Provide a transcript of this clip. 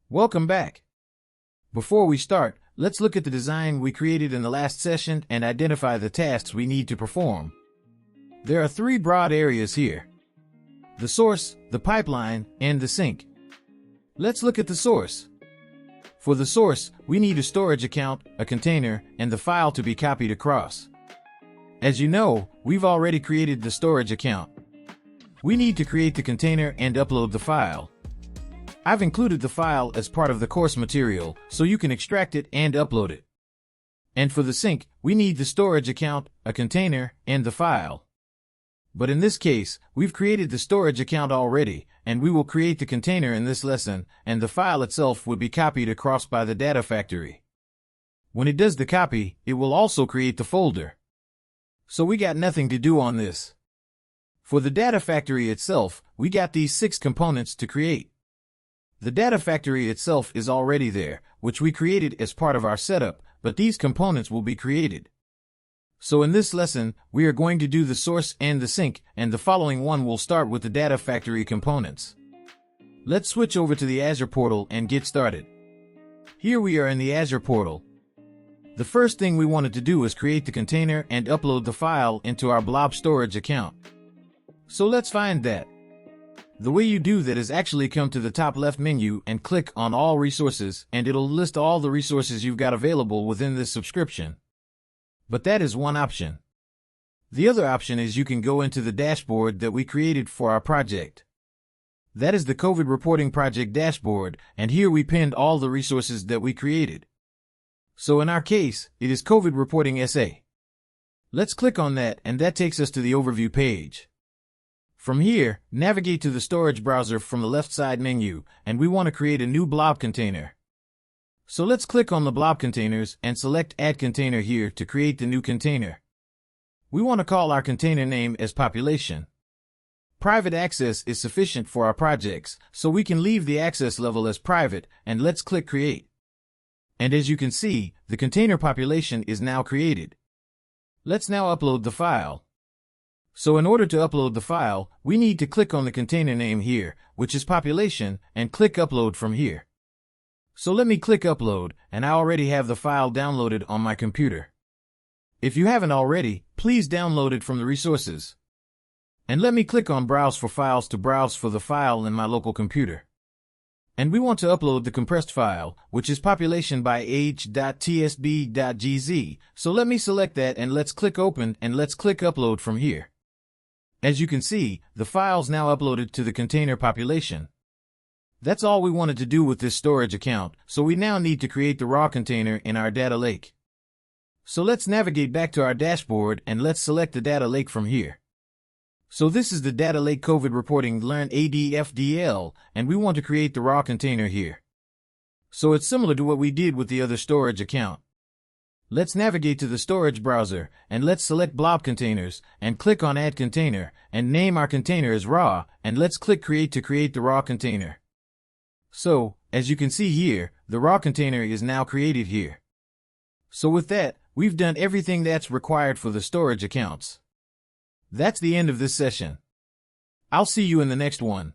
Welcome back. Before we start, let's look at the design we created in the last session and identify the tasks we need to perform. There are three broad areas here: the source, the pipeline, and the sink. Let's look at the source. For the source, we need a storage account, a container, and the file to be copied across. As you know, we've already created the storage account. We need to create the container and upload the file. I've included the file as part of the course material, so you can extract it and upload it. And for the sink, we need the storage account, a container, and the file. But in this case, we've created the storage account already, and we will create the container in this lesson, and the file itself will be copied across by the data factory. When it does the copy, it will also create the folder. So we got nothing to do on this. For the data factory itself, we got these 6 components to create. The data factory itself is already there, which we created as part of our setup, but these components will be created. So in this lesson, we are going to do the source and the sink, and the following one will start with the data factory components. Let's switch over to the Azure portal and get started. Here we are in the Azure portal. The first thing we wanted to do was create the container and upload the file into our Blob Storage account. So let's find that. The way you do that is actually come to the top left menu and click on All Resources, and it'll list all the resources you've got available within this subscription. But that is one option. The other option is you can go into the dashboard that we created for our project. That is the COVID reporting project dashboard, and here we pinned all the resources that we created. So in our case, it is COVID reporting SA. Let's click on that, and that takes us to the overview page. From here, navigate to the storage browser from the left side menu, and we want to create a new blob container. So let's click on the blob containers and select Add Container here to create the new container. We want to call our container name as Population. Private access is sufficient for our projects, so we can leave the access level as private, and let's click Create. And as you can see, the container population is now created. Let's now upload the file. So in order to upload the file, we need to click on the container name here, which is Population, and click Upload from here. So let me click Upload, and I already have the file downloaded on my computer. If you haven't already, please download it from the resources. And let me click on Browse for Files to browse for the file in my local computer. And we want to upload the compressed file, which is population by age.tsb.gz. So let me select that, and let's click Open, and let's click Upload from here. As you can see, the file's now uploaded to the container population. That's all we wanted to do with this storage account, so we now need to create the raw container in our data lake. So let's navigate back to our dashboard, and let's select the data lake from here. So this is the data lake COVID reporting learn ADFDL, and we want to create the raw container here. So it's similar to what we did with the other storage account. Let's navigate to the storage browser, and let's select Blob Containers, and click on Add Container, and name our container as raw, and let's click Create to create the raw container. So, as you can see here, the raw container is now created here. So with that, we've done everything that's required for the storage accounts. That's the end of this session. I'll see you in the next one.